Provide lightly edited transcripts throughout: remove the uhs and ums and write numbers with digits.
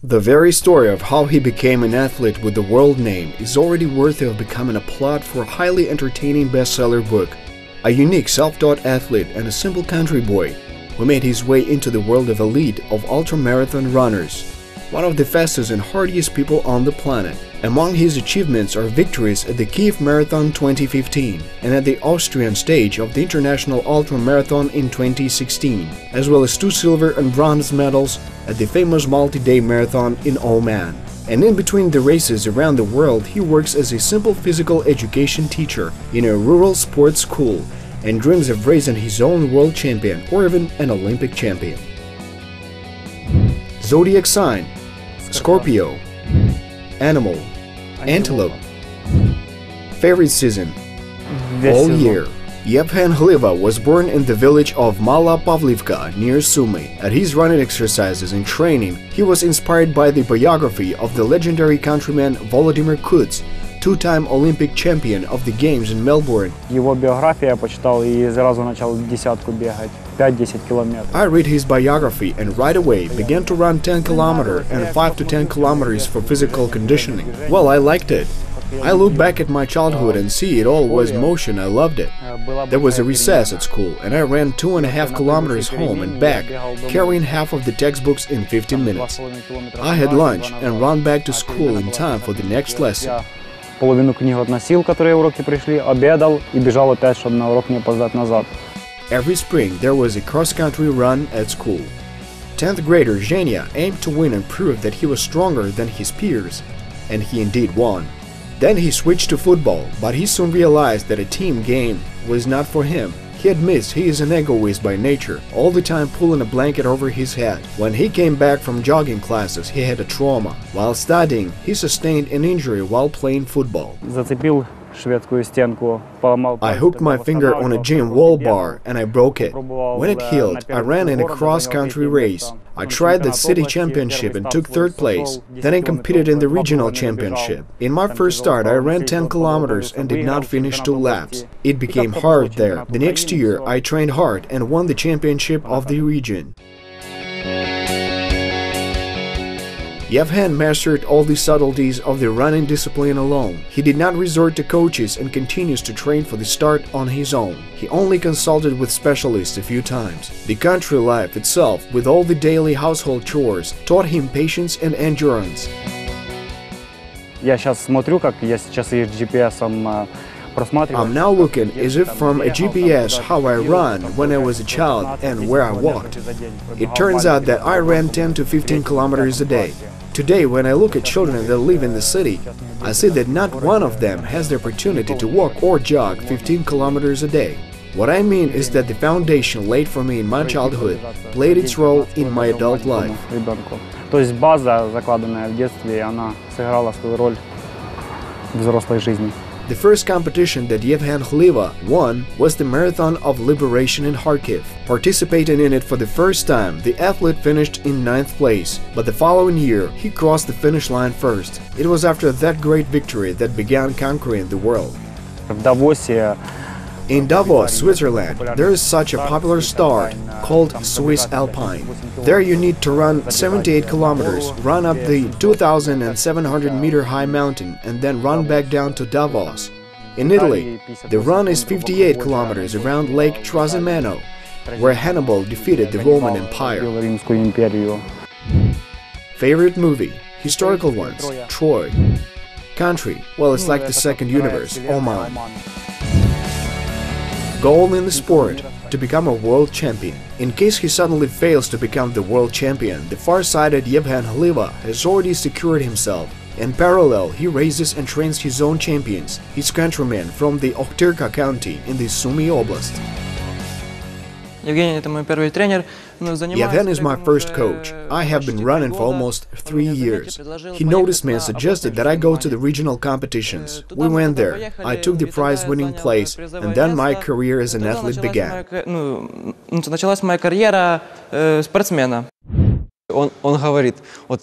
The very story of how he became an athlete with the world name is already worthy of becoming a plot for a highly entertaining bestseller book. A unique self-taught athlete and a simple country boy who made his way into the world of elite of ultramarathon runners, one of the fastest and hardiest people on the planet. Among his achievements are victories at the Kyiv Marathon-2015 and at the Austrian stage of the International Ultra Marathon in 2016, as well as 2 silver and bronze medals at the famous multi-day marathon in Oman. And in between the races around the world, he works as a simple physical education teacher in a rural sports school and dreams of raising his own world champion or even an Olympic champion. Zodiac sign: Scorpio. Animal: antelope. Favorite season: all year. Yevhen Hlyva was born in the village of Mala Pavlivka near Sumy. At his running exercises and training, he was inspired by the biography of the legendary countryman Volodymyr Kudz, 2-time Olympic champion of the Games in Melbourne. Его биографию я почитал и сразу начал десятку бегать, 5-10 километров. I read his biography and right away began to run 10 km and 5 to 10 km for physical conditioning. Well, I liked it. I look back at my childhood and see it all was motion. I loved it. There was a recess at school and I ran 2.5 kilometers home and back, carrying half of the textbooks in 15 minutes. I had lunch and ran back to school in time for the next lesson. Половину книг относил, которые уроки пришли, обедал и бежал опять, чтобы на урок не опоздать назад. Every spring there was a cross-country run at school. 10th grader Zhenya aimed to win and prove that he was stronger than his peers, and he indeed won. Then he switched to football, but he soon realized that a team game was not for him. He admits he is an egoist by nature, all the time pulling a blanket over his head. When he came back from jogging classes, he had a trauma. While studying, he sustained an injury while playing football. Зацепил шведскую стенку, поломал. I hooked my finger on a gym wall bar and I broke it. When it healed, I ran in a cross-country race. I tried the city championship and took 3rd place. Then I competed in the regional championship. In my first start, I ran 10 kilometers and did not finish 2 laps. It became hard there. The next year, I trained hard and won the championship of the region. Yevhen mastered all the subtleties of the running discipline alone. He did not resort to coaches and continues to train for the start on his own. He only consulted with specialists a few times. The country life itself, with all the daily household chores, taught him patience and endurance. Я сейчас смотрю, как я сейчас езжу с GPS-ом. I'm now looking as if from a GPS how I run when I was a child and where I walked. It turns out that I ran 10 to 15 kilometers a day. Today, when I look at children that live in the city, I see that not one of them has the opportunity to walk or jog 15 kilometers a day. What I mean is that the foundation laid for me in my childhood played its role in my adult life. То есть база, закладанная в детстве, она сыграла свою роль в взрослой жизни. The first competition that Yevhen Hlyva won was the Marathon of Liberation in Kharkiv. Participating in it for the first time, the athlete finished in 9th place, but the following year he crossed the finish line first. It was after that great victory that began conquering the world. В Давосе. In Davos, Switzerland, there is such a popular start called Swiss Alpine. There you need to run 78 kilometers, run up the 2,700-meter high mountain and then run back down to Davos. In Italy, the run is 58 kilometers around Lake Trasimeno, where Hannibal defeated the Roman Empire. Favorite movie? Historical ones: Troy. Country? Well, it's like the second universe, Oman. Goal in the sport: to become a world champion. In case he suddenly fails to become the world champion, the far-sighted Yevhen Hlyva has already secured himself. In parallel, he raises and trains his own champions, his countrymen from the Ochtyrka county in the Sumy Oblast. Yevhen is my first coach. I have been running for almost 3 years. He noticed me and suggested that I go to the regional competitions. We went there. I took the prize-winning place, and then my career as an athlete began.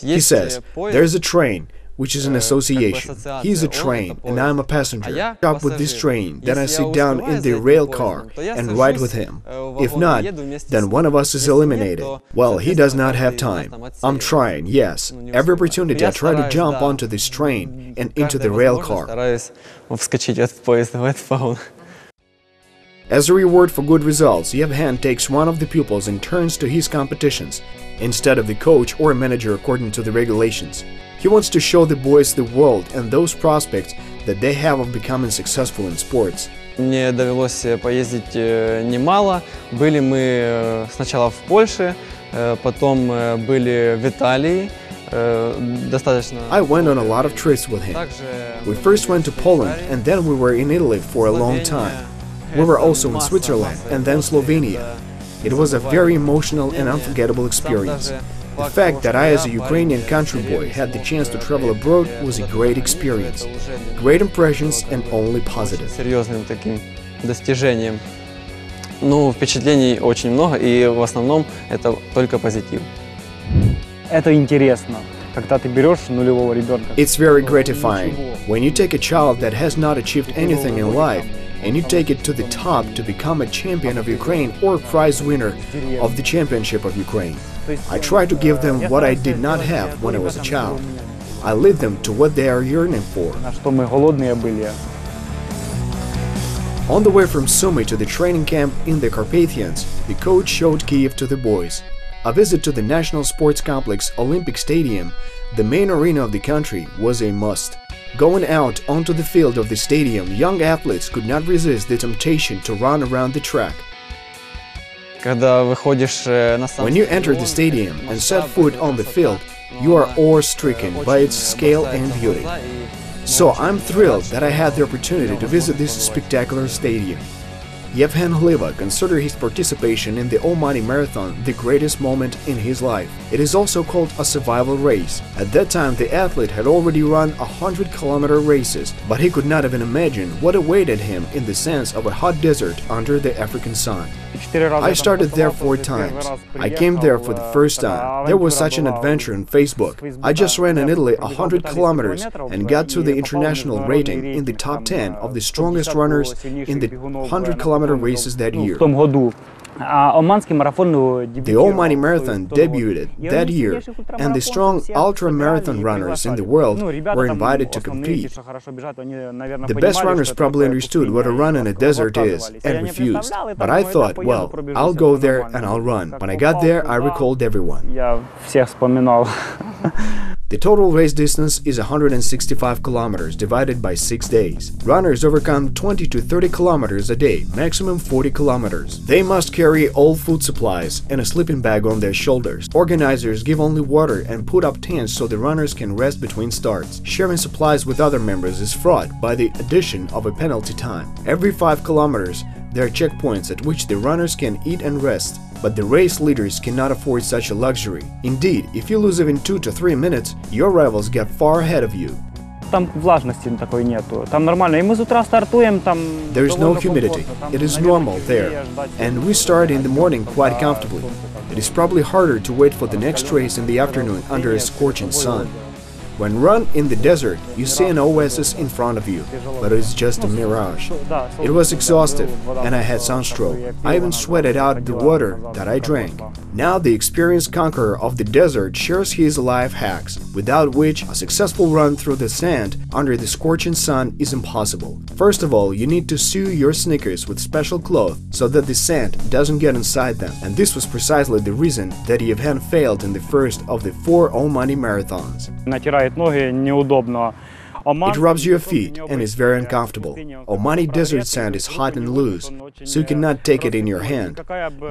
He says, "There's a train. which is an association. He's a train, and I'm a passenger. Up with this train, then I sit down in the rail car and ride with him. If not, then one of us is eliminated. Well, he does not have time. I'm trying, yes. Every opportunity I try to jump onto this train and into the rail car. As a reward for good results, Yevhen takes one of the pupils and turns to his competitions, instead of the coach or manager according to the regulations. He wants to show the boys the world and those prospects that they have of becoming successful in sports. Мне довелось поездить немало. Были мы сначала в Польше, потом были в Италии. I went on a lot of trips with him. We first went to Poland and then we were in Italy for a long time. We were also in Switzerland and then Slovenia. It was a very emotional and unforgettable experience. The fact that I, as a Ukrainian country boy, had the chance to travel abroad was a great experience. Great impressions and only positive. Серьезным таким достижением. Ну, впечатлений очень много, и в основном это только позитив. Это интересно, когда ты берешь нулевого ребенка. It's very gratifying when you take a child that has not achieved anything in life and you take it to the top to become a champion of Ukraine or prize winner of the championship of Ukraine. I try to give them what I did not have when I was a child. I lead them to what they are yearning for. Что мы голодные были. On the way from Sumy to the training camp in the Carpathians, the coach showed Kyiv to the boys. A visit to the National Sports Complex Olympic Stadium, the main arena of the country, was a must. Going out onto the field of the stadium, young athletes could not resist the temptation to run around the track. When you enter the stadium and set foot on the field, you are awe-stricken by its scale and beauty. So I'm thrilled that I had the opportunity to visit this spectacular stadium. Yevhen Hlyva considered his participation in the Oman Marathon the greatest moment in his life. It is also called a survival race. At that time, the athlete had already run 100-kilometer races, but he could not even imagine what awaited him in the sense of a hot desert under the African sun. I started there 4 times. I came there for the first time. There was such an adventure on Facebook. I just ran in Italy 100 kilometers and got to the international rating in the top 10 of the strongest runners in the 100-kilometer races that year. The Oman Marathon debuted that year, and the strong ultra-marathon runners in the world were invited to compete. The best runners probably understood what a run in a desert is and refused, but I thought, well, I'll go there and I'll run. When I got there, I recalled everyone. The total race distance is 165 kilometers divided by 6 days. Runners overcome 20 to 30 kilometers a day, maximum 40 kilometers. They must carry all food supplies and a sleeping bag on their shoulders. Organizers give only water and put up tents so the runners can rest between starts. Sharing supplies with other members is fraught by the addition of a penalty time. Every 5 kilometers, there are checkpoints at which the runners can eat and rest. But the race leaders cannot afford such a luxury. Indeed, if you lose even 2 to 3 minutes, your rivals get far ahead of you. There is no humidity. It is normal there. And we start in the morning quite comfortably. It is probably harder to wait for the next race in the afternoon under a scorching sun. When run in the desert, you see an oasis in front of you, but it's just a mirage. It was exhaustive, and I had sunstroke. I even sweated out the water that I drank. Now the experienced conqueror of the desert shares his life hacks, without which a successful run through the sand under the scorching sun is impossible. First of all, you need to sew your sneakers with special cloth so that the sand doesn't get inside them, and this was precisely the reason that Yevhen failed in the first of the 4 Oman marathons. It rubs your feet and is very uncomfortable. Omani desert sand is hot and loose, so you cannot take it in your hand.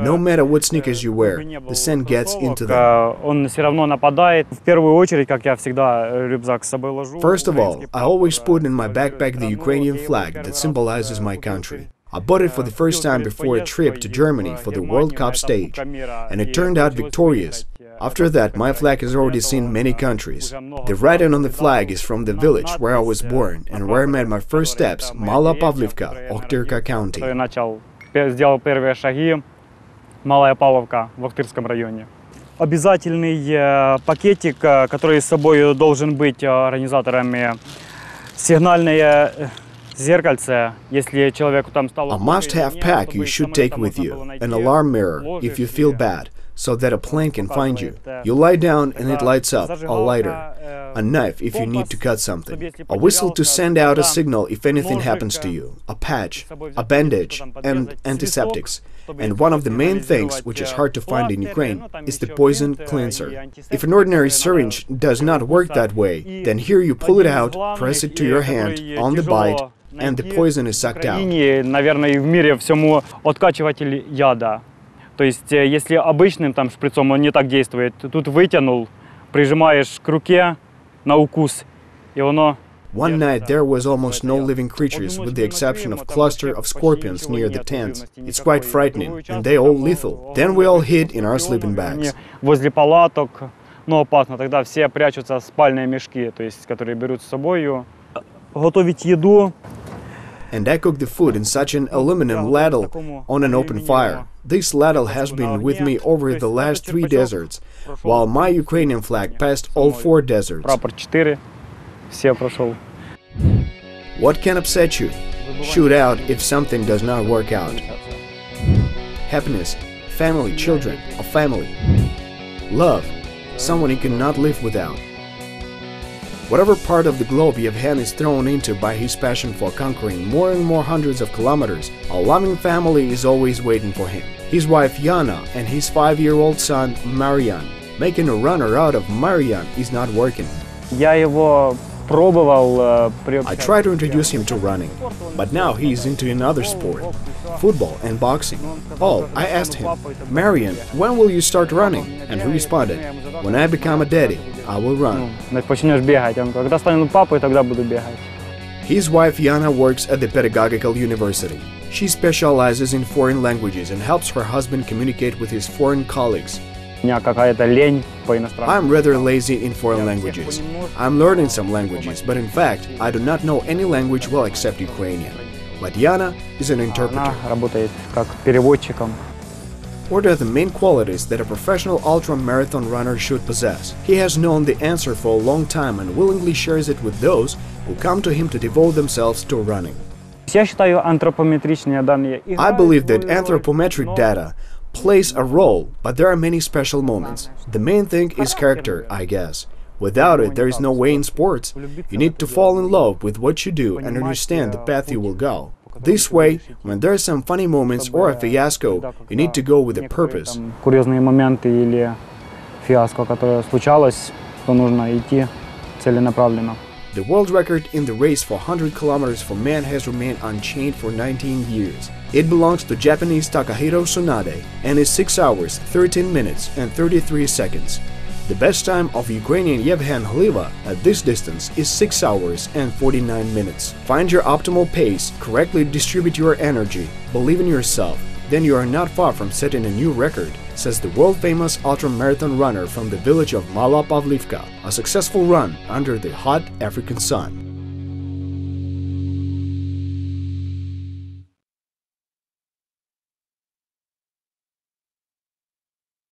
No matter what sneakers you wear, the sand gets into them. First of all, I always put in my backpack the Ukrainian flag that symbolizes my country. I bought it for the first time before a trip to Germany for the World Cup stage, and it turned out victorious. After that, my flag has already seen many countries. The writing on the flag is from the village where I was born and where I made my first steps, Mala Pavlivka, Ochtyrka County. обязательный пакетик, который с собой должен быть организаторами. Сигнальное зеркальце, если человеку там стало... A must-have pack you should take with you, an alarm mirror if you feel bad, so that a plane can find you. You lie down and it lights up, a lighter. A knife if you need to cut something. A whistle to send out a signal if anything happens to you. A patch, a bandage, and antiseptics. And one of the main things, which is hard to find in Ukraine, is the poison cleanser. If an ordinary syringe does not work that way, then here you pull it out, press it to your hand, on the bite, and the poison is sucked out. Наверное, в мире всему откачиватель яда. То есть, если обычным там шприцом он не так действует, тут вытянул, прижимаешь к руке на укус, и оно... One night there was almost no living creatures with the exception of a cluster of scorpions near the tents. It's quite frightening, and they all lethal. Then we all hid in our sleeping bags. Возле палаток, но опасно. Тогда все прячутся в спальные мешки, то есть, которые берут с собой. Готовить еду. And I cook the food in such an aluminum ladle on an open fire. This ladle has been with me over the last 3 deserts, while my Ukrainian flag passed all 4 deserts. What can upset you? Shoot out if something does not work out. Happiness, family, children, a family. Love, someone you cannot live without. Whatever part of the globe Yevhen is thrown into by his passion for conquering more and more hundreds of kilometers, a loving family is always waiting for him. His wife Yana and his 5-year-old son Marian. Making a runner out of Marian is not working. I tried to introduce him to running, but now he is into another sport, football and boxing. Oh, I asked him, Marian, when will you start running? And he responded, when I become a daddy, I will run. His wife Yana works at the Pedagogical University. She specializes in foreign languages and helps her husband communicate with his foreign colleagues. I'm rather lazy in foreign languages. I'm learning some languages, but in fact, I do not know any language well except Ukrainian. But Yana is an interpreter. What are the main qualities that a professional ultra-marathon runner should possess? He has known the answer for a long time and willingly shares it with those who come to him to devote themselves to running. I believe that anthropometric data plays a role, but there are many special moments. The main thing is character, I guess. Without it, there is no way in sports. You need to fall in love with what you do and understand the path you will go. This way, when there are some funny moments or a fiasco, you need to go with a purpose. The world record in the race for 100 kilometers for men has remained unchanged for 19 years. It belongs to Japanese Takahiro Tsunade and is 6 hours, 13 minutes and 33 seconds. The best time of Ukrainian Yevhen Hlyva at this distance is 6 hours and 49 minutes. Find your optimal pace, correctly distribute your energy, believe in yourself, then you are not far from setting a new record, says the world-famous ultra-marathon runner from the village of Mala Pavlivka, a successful run under the hot African sun.